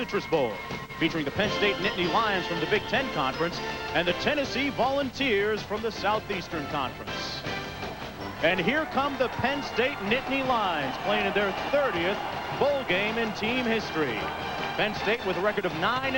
Citrus Bowl, featuring the Penn State Nittany Lions from the Big Ten Conference and the Tennessee Volunteers from the Southeastern Conference. And here come the Penn State Nittany Lions, playing in their 30th bowl game in team history. Penn State with a record of 9-2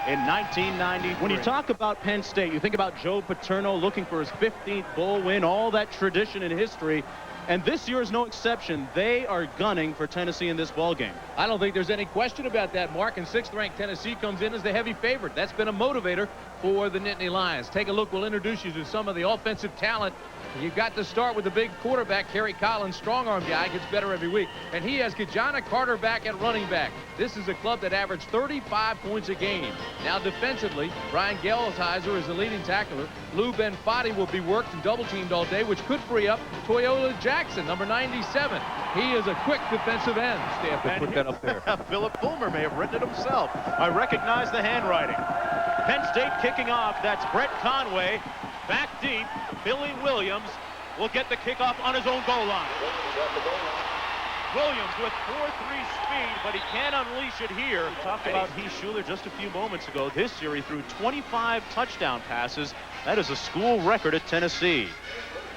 in 1993. When you talk about Penn State, you think about Joe Paterno looking for his 15th bowl win, all that tradition and history. And this year is no exception. They are gunning for Tennessee in this ball game. I don't think there's any question about that, Mark. And 6th-ranked Tennessee comes in as the heavy favorite. That's been a motivator for the Nittany Lions. Take a look. We'll introduce you to some of the offensive talent. You've got to start with the big quarterback, Kerry Collins, strong-arm guy, gets better every week. And he has Ki-Jana Carter back at running back. This is a club that averaged 35 points a game. Now defensively, Brian Gelsheiser is the leading tackler. Lou Benfatti will be worked and double-teamed all day, which could free up Toyola Jackson, number 97. He is a quick defensive end. Stanford put that up there. Philip Fulmer may have written it himself. I recognize the handwriting. Penn State kicking off. That's Brett Conway. Back deep, Billy Williams will get the kickoff on his own goal line. Williams with 4.3 speed, but he can't unleash it here. We talked about Heath Shuler just a few moments ago. This year he threw 25 touchdown passes. That is a school record at Tennessee.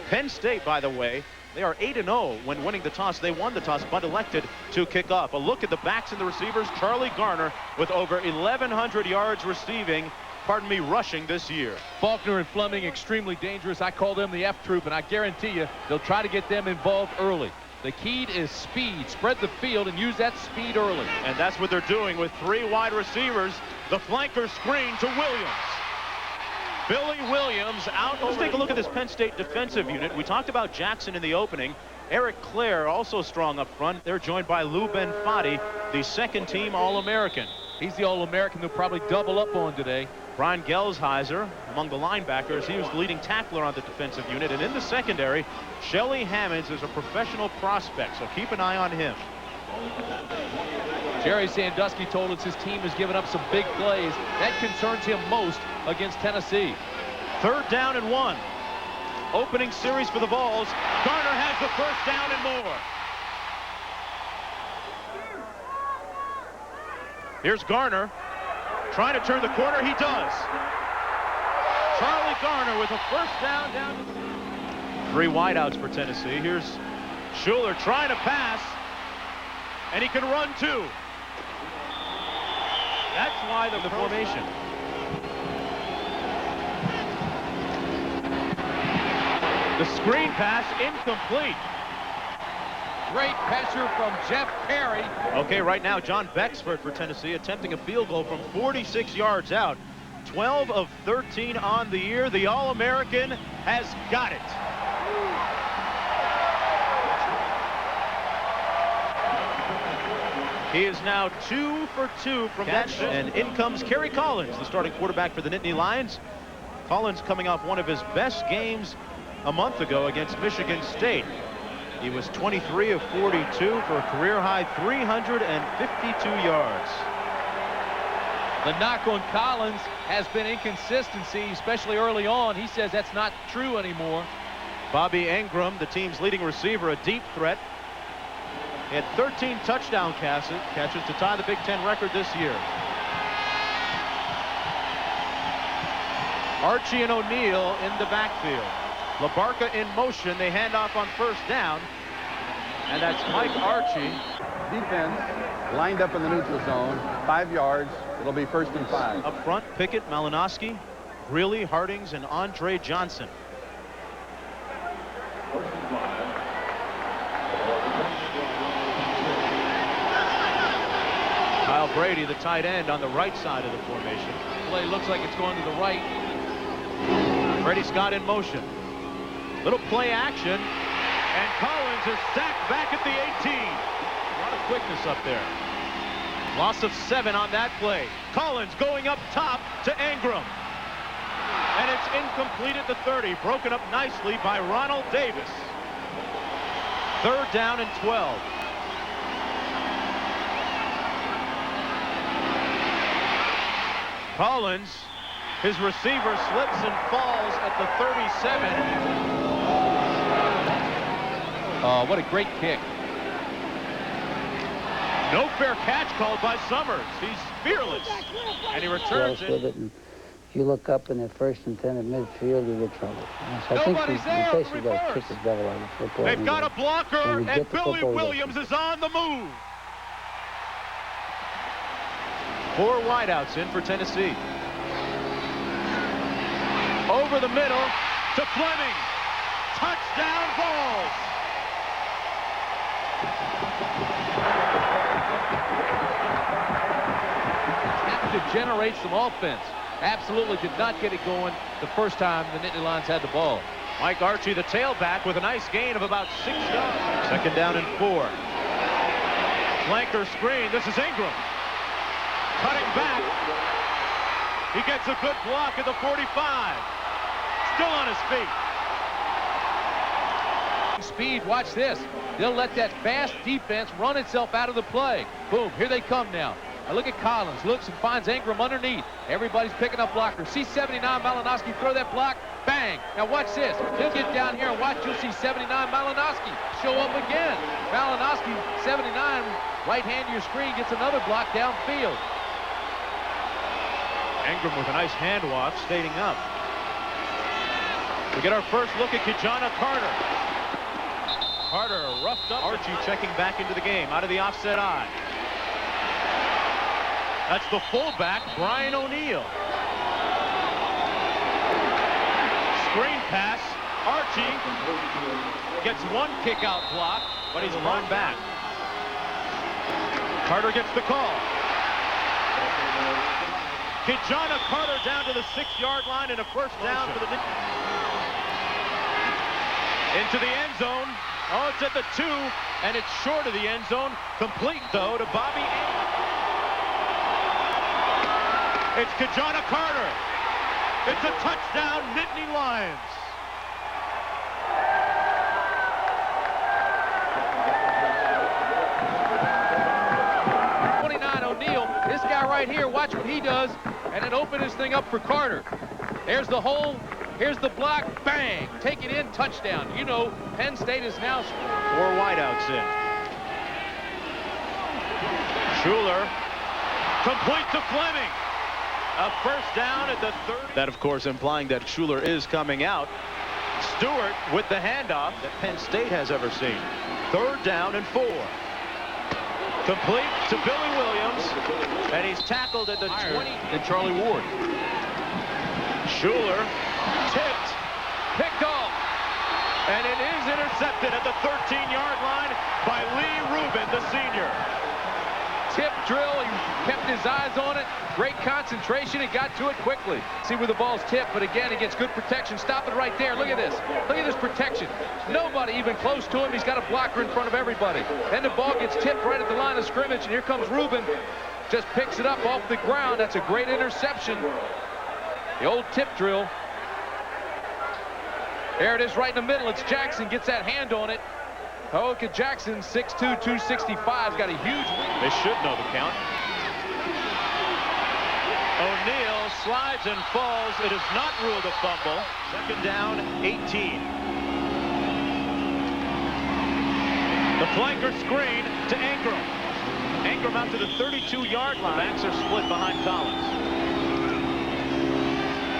Penn State, by the way, they are 8-0 when winning the toss. They won the toss, but elected to kick off. A look at the backs and the receivers. Charlie Garner with over 1,100 yards rushing this year. Faulkner and Fleming extremely dangerous. I call them the F troop, and I guarantee you they'll try to get them involved early. The key is speed. Spread the field and use that speed early. And that's what they're doing with 3 wide receivers. The flanker screen to Williams. Billy Williams out. Let's take a look at this Penn State defensive unit. We talked about Jackson in the opening. Eric Clare also strong up front. They're joined by Lou Benfatti, the second-team All-American. He's the All-American they'll probably double up on today. Brian Gelsheiser among the linebackers. He was the leading tackler on the defensive unit. And in the secondary, Shelly Hammonds is a professional prospect, so keep an eye on him. Jerry Sandusky told us his team has given up some big plays. That concerns him most against Tennessee. 3rd down and 1. Opening series for the Vols. Garner has the 1st down and more. Here's Garner trying to turn the corner. He does. Charlie Garner with a 1st down to 3 wideouts for Tennessee. Here's Shuler trying to pass, and he can run too. That's why the formation. The screen pass incomplete. Great pressure from Jeff Perry. Okay, right now, John Becksford for Tennessee attempting a field goal from 46 yards out. 12 of 13 on the year. The All-American has got it. He is now 2 for 2 from that. And in comes Kerry Collins, the starting quarterback for the Nittany Lions. Collins coming off one of his best games a month ago against Michigan State. He was 23 of 42 for a career-high 352 yards. The knock on Collins has been inconsistency, especially early on. He says that's not true anymore. Bobby Engram, the team's leading receiver, a deep threat. He had 13 touchdown catches to tie the Big Ten record this year. Archie and O'Neal in the backfield. LaBarca in motion. They hand off on 1st down. And that's Mike Archie. Defense lined up in the neutral zone. 5 yards. It'll be 1st and 5. Up front, Pickett, Malinowski, Greeley, Hardings, and Andre Johnson. Kyle Brady, the tight end, on the right side of the formation. Play looks like it's going to the right. Freddie Scott in motion. Little play action, and Collins is sacked back at the 18. A lot of quickness up there. Loss of 7 on that play. Collins going up top to Engram. And it's incomplete at the 30. Broken up nicely by Ronald Davis. 3rd down and 12. Collins, his receiver slips and falls at the 37. What a great kick. No fair catch called by Summers. He's fearless. And he returns it. With it, and if you look up in at 1st and 10 at midfield, you get trouble. So I think Nobody's there. the basically got to kick his devil out of football. They've got a blocker, and Billy Williams is on the move. 4 wideouts in for Tennessee. Over the middle to Fleming. Touchdown, Vols. Have to generate some offense. Absolutely did not get it going the first time the Nittany Lions had the ball. Mike Archie, the tailback, with a nice gain of about 6 yards. 2nd down and 4. Flanker screen. This is Engram. Cutting back. He gets a good block at the 45. Still on his feet. Speed, watch this. They'll let that fast defense run itself out of the play. Boom, here they come now. Now look at Collins, looks and finds Engram underneath. Everybody's picking up blockers. See 79 Malinowski throw that block, bang. Now watch this. He'll get down here and watch. You'll see 79 Malinowski show up again. Malinowski, 79, right hand to your screen, gets another block downfield. Engram with a nice handoff, staying up. We get our first look at Ki-Jana Carter. Carter roughed up. Archie checking back into the game, out of the offset eye. That's the fullback, Brian O'Neill. Screen pass. Archie gets one kick-out block, but he's run back. Carter gets the call. Ki-Jana Carter down to the 6-yard line and a first down for the... Into the end zone. Oh, it's at the 2, and it's short of the end zone. Complete, though, to Bobby Engram. It's Ki-Jana Carter. It's a touchdown, Nittany Lions. O'Neill, this guy right here, watch what he does, and then open this thing up for Carter. There's the hole. Here's the block, bang, take it in, touchdown. You know, Penn State is now 4 wideouts in. Shuler, complete to Fleming. A first down at the 30. That, of course, implying that Shuler is coming out. Stewart with the handoff that Penn State has ever seen. 3rd down and 4. Complete to Billy Williams, and he's tackled at the 20. And Charlie Ward. Shuler tipped, picked off, and it is intercepted at the 13-yard line by Lee Rubin, the senior. Tip drill, he kept his eyes on it. Great concentration, he got to it quickly. See where the ball's tipped, but again, he gets good protection. Stop it right there. Look at this. Look at this protection. Nobody even close to him. He's got a blocker in front of everybody. Then the ball gets tipped right at the line of scrimmage, and here comes Rubin. Just picks it up off the ground. That's a great interception. The old tip drill. There it is right in the middle. It's Jackson, gets that hand on it. Oh, look at Jackson, 6'2", 265, got a huge win. They should know the count. O'Neill slides and falls. It is not ruled a fumble. 2nd down, 18. The flanker screen to Engram. Engram out to the 32-yard line. Backs are split behind Collins.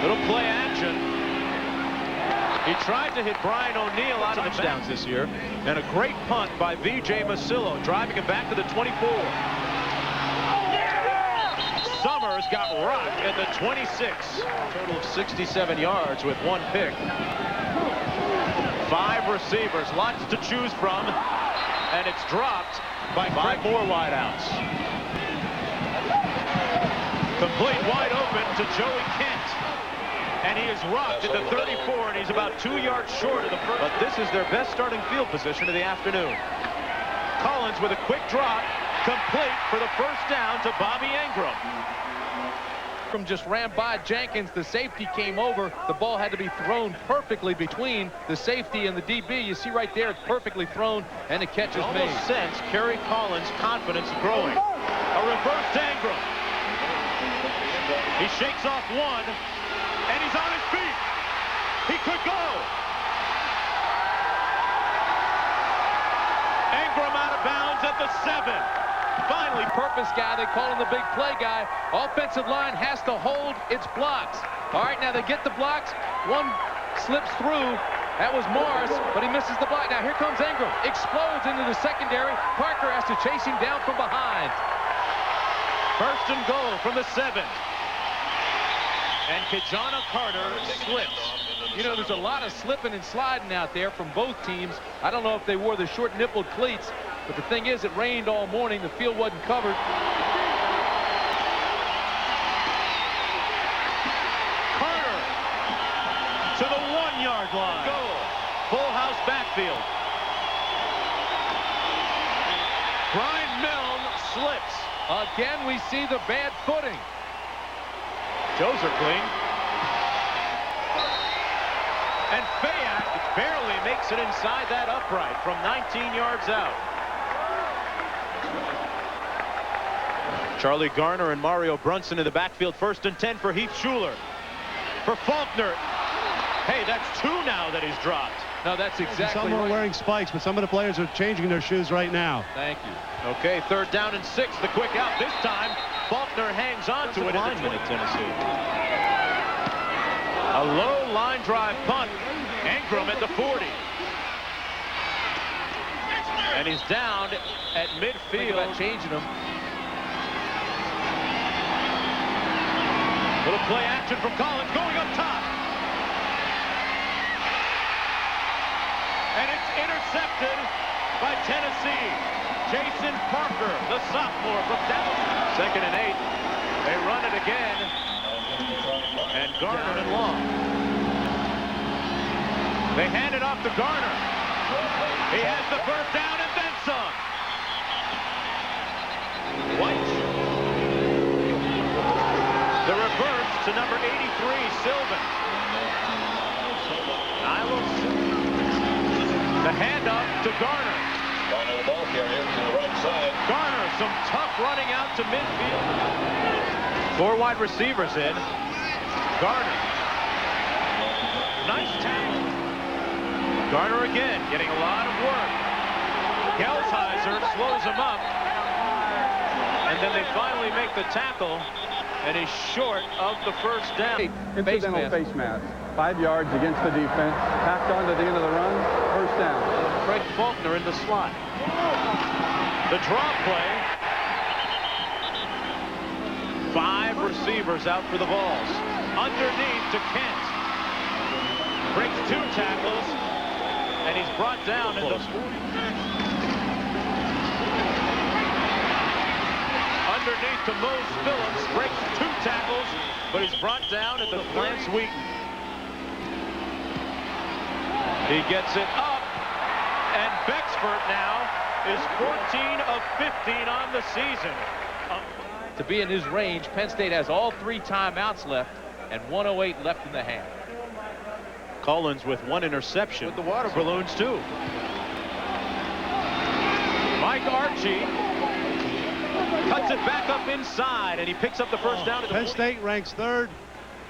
Little play action. He tried to hit Brian O'Neill out of the touchdowns this year, and a great punt by V.J. Masillo, driving him back to the 24. Summers got rocked at the 26. Total of 67 yards with 1 pick. 5 receivers, lots to choose from, and it's dropped by 5 more wideouts. Complete wide open to Joey Kent. And he is rocked at the 34, and he's about 2 yards short of the first. But this is their best starting field position of the afternoon. Collins with a quick drop, complete for the first down to Bobby Engram. Just ran by Jenkins. The safety came over. The ball had to be thrown perfectly between the safety and the DB. You see right there, it's perfectly thrown, and the catch is made. Almost sense Kerry Collins' confidence growing. A reverse to Engram. He shakes off one. And he's on his feet. He could go. Engram out of bounds at the 7. finally purpose guy. They call him the big play guy. Offensive line has to hold its blocks. All right, now they get the blocks. One slips through. That was Morris, but he misses the block. Now here comes Engram. Explodes into the secondary. Parker has to chase him down from behind. First and goal from the 7. And Ki-Jana Carter slips. You know, there's a lot of slipping and sliding out there from both teams. I don't know if they wore the short nippled cleats, but the thing is, it rained all morning. The field wasn't covered. Carter to the 1-yard line. Goal. Full house backfield. Brian Milne slips. Again, we see the bad footing. Joes are clean. And Fayak barely makes it inside that upright from 19 yards out. Charlie Garner and Mario Brunson in the backfield. First and 10 for Heath Shuler. For Faulkner. Hey, that's 2 now that he's dropped. No, that's exactly Some are wearing spikes, but some of the players are changing their shoes right now. Thank you. Okay, 3rd down and 6. The quick out this time. Faulkner hangs on to it in the Tennessee. A low line drive punt. Engram at the 40. And he's down at midfield. Think about changing them. Little play action from Collins going up top. And it's intercepted by Tennessee. Jason Parker, the sophomore from Dallas. 2nd and 8. They run it again. And Garner and Long. They hand it off to Garner. He has the first down and then some. White. The reverse to number 83, Sylvan. The handoff to Garner. The ball carrier to the right side. Garner, some tough running out to midfield. 4 wide receivers in. Garner. Nice tackle. Garner again, getting a lot of work. Gelsheiser slows him up. And then they finally make the tackle. And he's short of the first down. Incidental face mask. 5 yards against the defense. Tacked on to the end of the run. First down. Craig Faulkner in the slot. The draw play. 5 receivers out for the Vols. Underneath to Kent. Breaks 2 tackles. And he's brought down in the... Underneath to Mose Phillips. Breaks 2 tackles. But he's brought down at the Lance Wheaton. He gets it up. And Bexford now is 14 of 15 on the season. To be in his range, Penn State has all 3 timeouts left and 1:08 left in the half. Collins with 1 interception. With the water balloons too. Mike Archie cuts it back up inside, and he picks up the first down. Penn State ranks 3rd.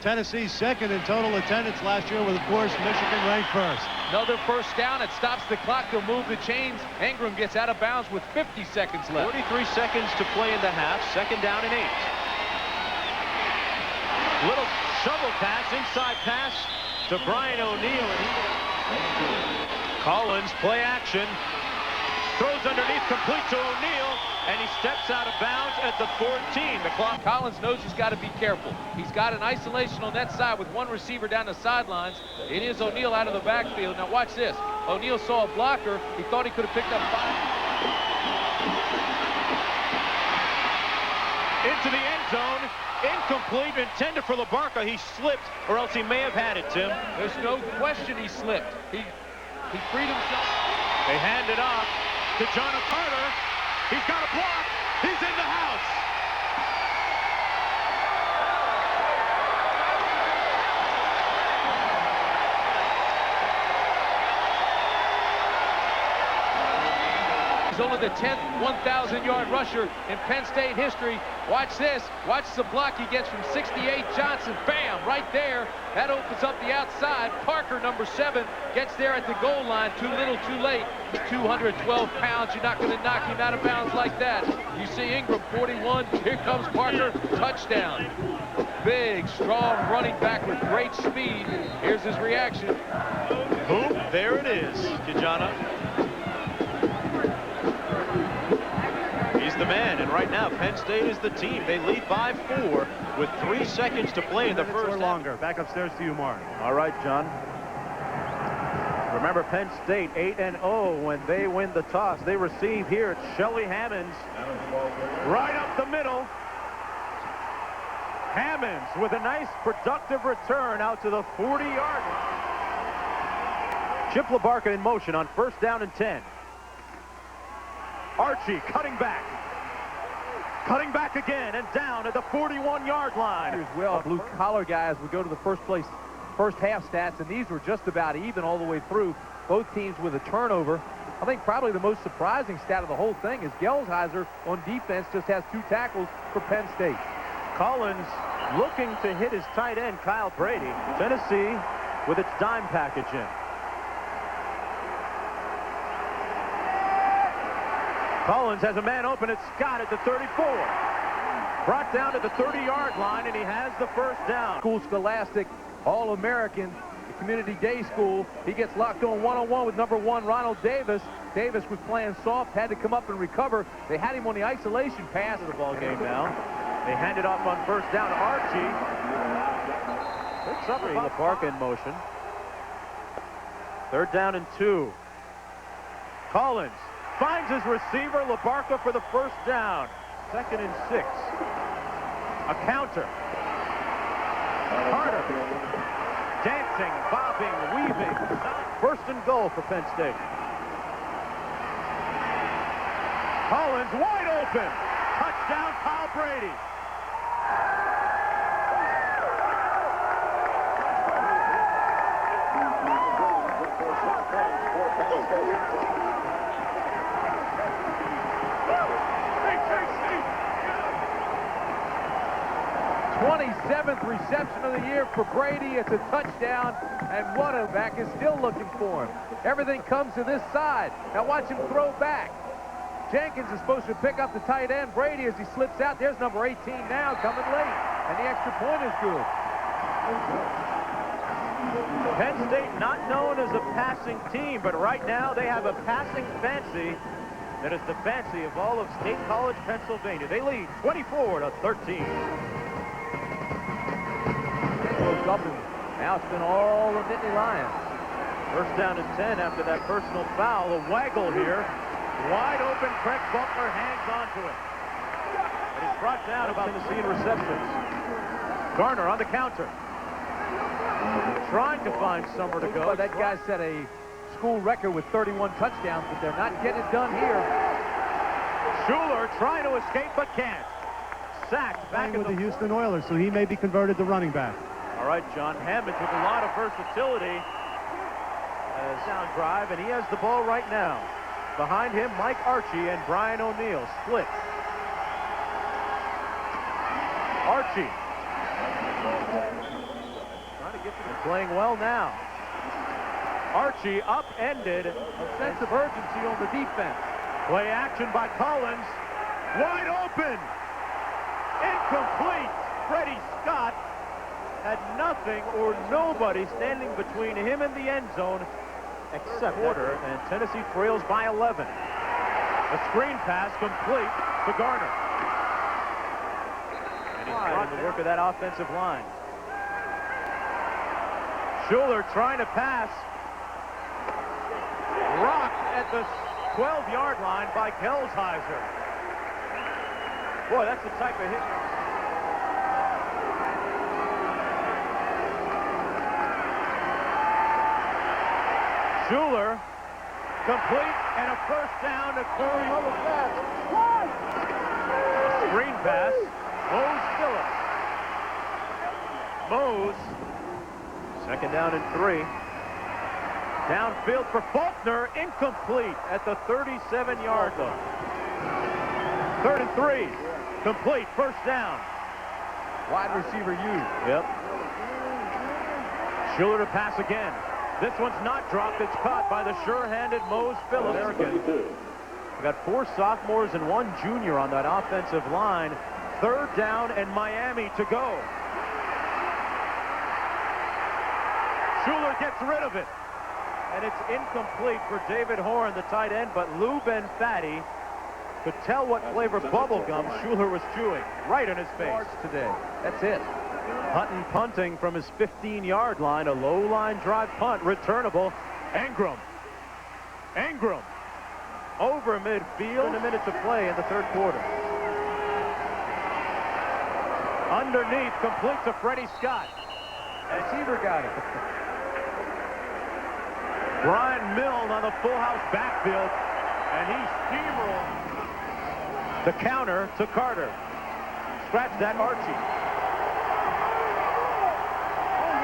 Tennessee 2nd in total attendance last year, with, of course, Michigan ranked 1st. Another first down. It stops the clock. They'll move the chains. Engram gets out of bounds with 50 seconds left. 43 seconds to play in the half. 2nd down and 8. Little shovel pass, inside pass to Brian O'Neill. Collins, play action. Throws underneath, complete to O'Neill, and he steps out of bounds at the 14. The clock. Collins knows he's got to be careful. He's got an isolation on that side with 1 receiver down the sidelines. It is O'Neill out of the backfield. Now watch this. O'Neill saw a blocker. He thought he could have picked up 5. Into the end zone. Incomplete, intended for LaBarca. He slipped, or else he may have had it, Tim. There's no question he slipped. He freed himself. They hand it off to Ki-Jana Carter. He's got a block. He's in the house. He's only the 10th 1,000-yard rusher in Penn State history. Watch this. Watch the block he gets from 68 Johnson. Bam! Right there. That opens up the outside. Parker, number 7, gets there at the goal line. Too little, too late. 212 pounds. You're not going to knock him out of bounds like that. You see Engram, 41. Here comes Parker. Touchdown. Big, strong running back with great speed. Here's his reaction. Boom, there it is, Ki-Jana. He's the man, and right now Penn State is the team. They lead by 4 with 3 seconds to play in the first or longer. Back upstairs to you, Mark. All right, John. Remember, Penn State 8-0 when they win the toss. They receive here. It's Shelly Hammonds right up the middle. Hammonds with a nice productive return out to the 40-yard line. Chip LaBarca in motion on 1st down and 10. Archie cutting back. Cutting back again and down at the 41-yard line. Here's well, blue-collar guys would go to the first half stats, and these were just about even all the way through. Both teams with a turnover. I think probably the most surprising stat of the whole thing is Gelsheiser on defense just has 2 tackles for Penn State. Collins looking to hit his tight end, Kyle Brady. Tennessee with its dime package in. Collins has a man open at Scott at the 34. Brought down to the 30-yard line, and he has the 1st down. School Scholastic, All-American, Community Day School. He gets locked on one-on-one with number 1, Ronald Davis. Davis was playing soft, had to come up and recover. They had him on the isolation pass of the ball game now. They hand it off on 1st down to Archie. Picks up LaBarca in motion. 3rd down and 2. Collins finds his receiver, LaBarca, for the 1st down. 2nd and 6. A counter. Carter dancing, bobbing, weaving. 1st and goal for Penn State. Collins wide open. Touchdown, Kyle Brady. '27th reception of the year for Brady. It's a touchdown, and what a back is still looking for him. Everything comes to this side. Now watch him throw back. Jenkins is supposed to pick up the tight end. Brady, as he slips out, there's number 18 now coming late, and the extra point is good. Penn State not known as a passing team, but right now they have a passing fancy that is the fancy of all of State College, Pennsylvania. They lead 24-13. Now it's been all the Nittany Lions. 1st down and 10 after that personal foul. A waggle here. Wide open, Craig Buckler hangs onto it. And he's brought down about Tennessee in receptions. Garner on the counter. Trying to find somewhere to go. Well, that guy set a school record with 31 touchdowns, but they're not getting it done here. Shuler trying to escape but can't. Sacked back with the Houston Oilers, so he may be converted to running back. All right, John Hammonds with a lot of versatility. Down drive, and he has the ball right now. Behind him, Mike Archie and Brian O'Neill split. Archie. Trying to get to the playing well now. Archie upended. A sense of urgency on the defense. Play action by Collins. Wide open. Incomplete. Freddie Scott had nothing or nobody standing between him and the end zone except quarter, and Tennessee trails by 11. A screen pass complete to Garner. And he's trying to work of that offensive line. Shuler trying to pass. Rocked at the 12-yard line by Gelsheiser. Boy, that's the type of hit. Shuler, complete, and a 1st down to Curry. Screen pass, Mose Phillips. Mose, 2nd down and 3. Downfield for Faulkner, incomplete at the 37-yard line. 3rd and 3, complete, first down. Wide receiver used. Yep. Shuler to pass again. This one's not dropped, it's caught by the sure-handed Mose Phillips. We've got 4 sophomores and 1 junior on that offensive line. 3rd down and Miami to go. Shuler gets rid of it. And it's incomplete for David Horn, the tight end, but Lou Benfatti could tell what flavor bubblegum Shuler was chewing right in his face today. That's it. Hutton punting from his 15-yard line, a low-line drive punt, returnable. Engram. Over midfield, and a minute to play in the 3rd quarter. Underneath, complete to Freddie Scott. And Receiver got it. Brian Milne on the full house backfield, and he steamrolled the counter to Carter. Scratch that, Archie.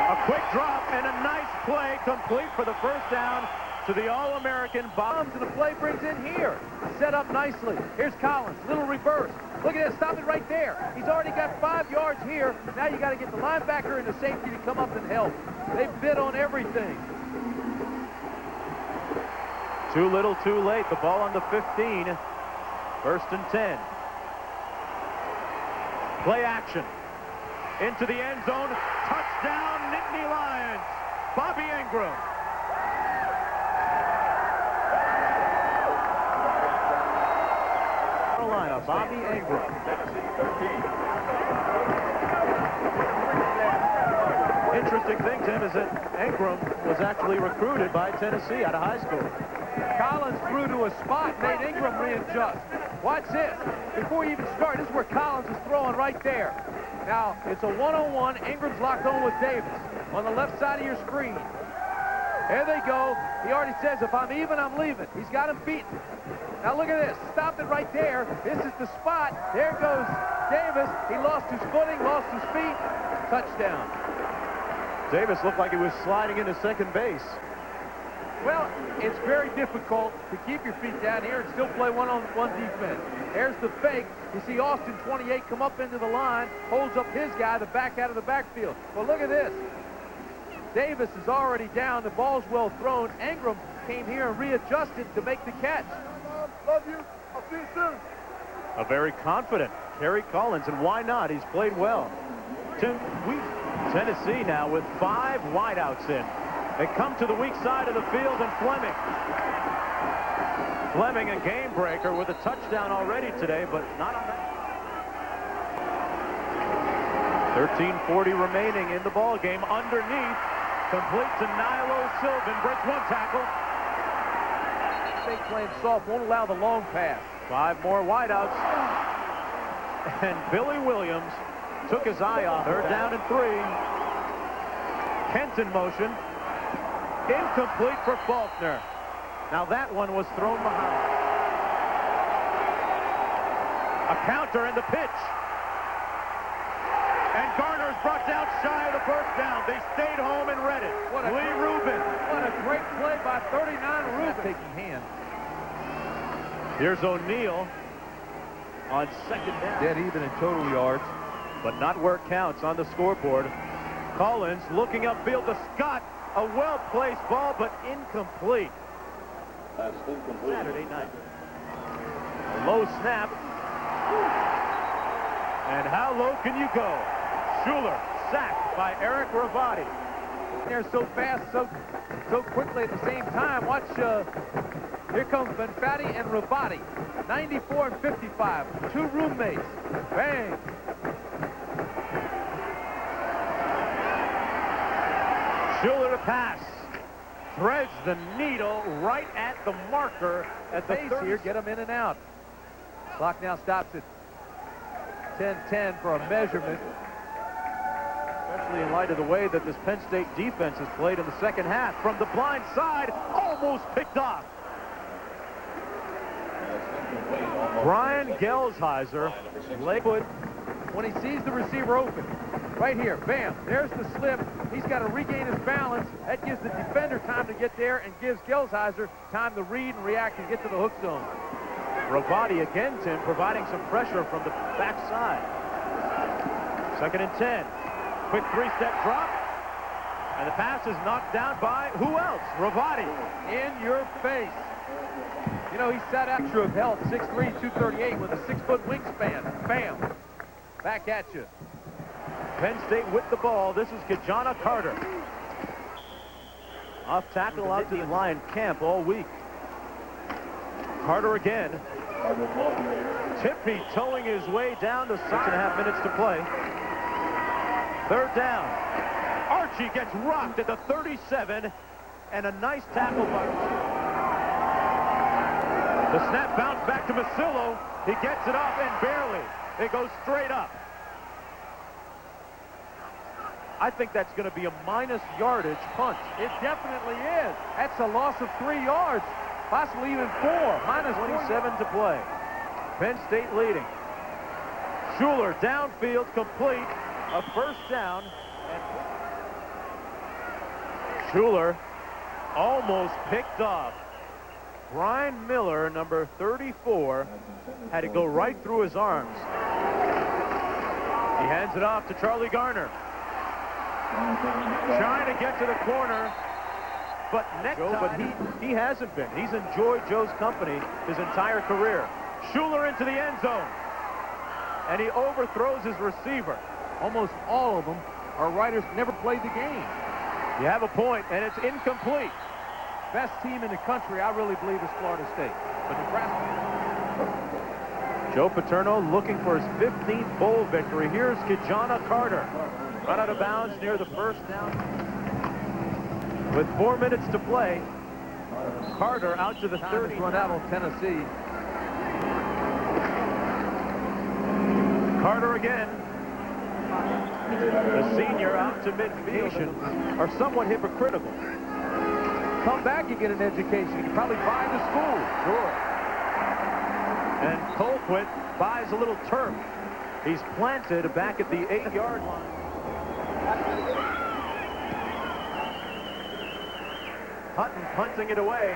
A quick drop and a nice play, complete for the first down to the All-American Bombs, And the play brings in here. Set up nicely. Here's Collins, little reverse. Look at this, stop it right there. He's already got 5 yards here. Now you got to get the linebacker and the safety to come up and help. They bid on everything. Too little, too late. The ball on the 15. 1st and 10. Play action. Into the end zone. Touchdown, Nittany Lions. Bobby Engram. Carolina, Bobby Engram. Interesting thing, Tim, is that Engram was actually recruited by Tennessee out of high school. Collins threw to a spot, made Engram readjust. Watch this. Before you even start, this is where Collins is throwing right there. Now, it's a one-on-one. Ingram's locked on with Davis on the left side of your screen. There they go. He already says, if I'm even, I'm leaving. He's got him beaten. Now, look at this. Stop it right there. This is the spot. There goes Davis. He lost his footing, lost his feet. Touchdown. Davis looked like he was sliding into second base. Well, it's very difficult to keep your feet down here and still play one-on-one defense. There's the fake. You see Austin, 28, come up into the line, holds up his guy, the back out of the backfield. Well, look at this. Davis is already down. The ball's well thrown. Engram came here and readjusted to make the catch. Love you. I'll see you soon. A very confident Kerry Collins, and why not? He's played well. Tennessee now with 5 wideouts in. They come to the weak side of the field, and Fleming, a game breaker with a touchdown already today, but not on that. 13:40 remaining in the ball game. Underneath, complete to Nilo Sylvan, breaks 1 tackle. State playing soft, won't allow the long pass. 5 more wideouts, and Billy Williams took his eye off her. Down and 3. Kent in motion. Incomplete for Faulkner. Now that one was thrown behind. A counter and the pitch. And Garner's brought down shy of the first down. They stayed home and read it. Lee Rubin. What a great play by 39 Rubin. Taking hand. Here's O'Neal on 2nd down. Dead even in total yards. But not where it counts on the scoreboard. Collins looking upfield to Scott. A well-placed ball, but incomplete. That's incomplete. Saturday night. A low snap. And how low can you go? Shuler sacked by Eric Ravati. They're so fast, so quickly at the same time. Watch, here comes Benfatti and Ravati. 94 and 55. 2 roommates. Bang. Shuler to pass. Threads the needle right at the marker at the Pace here. Get them in and out. Clock now stops at 10-10 for a measurement. Especially in light of the way that this Penn State defense has played in the second half. From the blind side, almost picked off. Brian Gelsheiser, Lakewood, when he sees the receiver open. Right here, bam, there's the slip. He's got to regain his balance. That gives the defender time to get there and gives Gelsheiser time to read and react and get to the hook zone. Ravati again, Tim, providing some pressure from the backside. 2nd and 10. Quick 3-step drop. And the pass is knocked down by who else? Ravati. In your face. You know, he sat out of health, 6'3", 238 with a 6-foot wingspan. Bam. Back at you. Penn State with the ball. This is Ki-Jana Carter. Off tackle out to the Lion camp all week. Carter again. Tippy towing his way down to 6.5 minutes to play. 3rd down. Archie gets rocked at the 37, and a nice tackle by the snap bounced back to Masillo. He gets it up and barely. It goes straight up. I think that's going to be a minus yardage punt. It definitely is. That's a loss of 3 yards, possibly even 4. Minus 27 to play. Penn State leading. Shuler downfield complete. A 1st down. And Shuler almost picked off. Brian Miller, number 34, had to go right through his arms. He hands it off to Charlie Garner. Trying to get to the corner, but he hasn't been. He's enjoyed Joe's company his entire career. Shuler into the end zone, and he overthrows his receiver. Almost all of them are riders who never played the game. You have a point, and it's incomplete. Best team in the country, I really believe, is Florida State. But Nebraska. Joe Paterno looking for his 15th bowl victory. Here's Ki-Jana Carter. Run out of bounds near the 1st down. With 4 minutes to play, Carter out to the 30. Run out on Tennessee. Carter again. The senior out to midfield are somewhat hypocritical. Come back, you get an education. You can probably buy the school. Sure. And Colquitt buys a little turf. He's planted back at the 8-yard line. Hutton punting it away.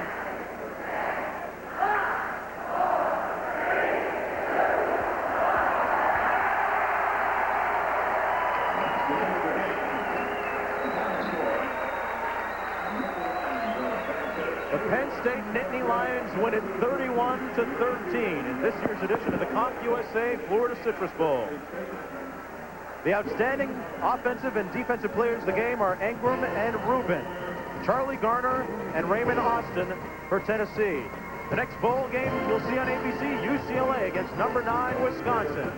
The Penn State Nittany Lions win it 31-13 in this year's edition of the Conf USA Florida Citrus Bowl. The outstanding offensive and defensive players of the game are Engram and Rubin, Charlie Garner and Raymond Austin for Tennessee. The next bowl game you'll see on ABC, UCLA against number 9 Wisconsin.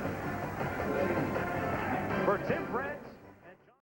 For Tim Brent.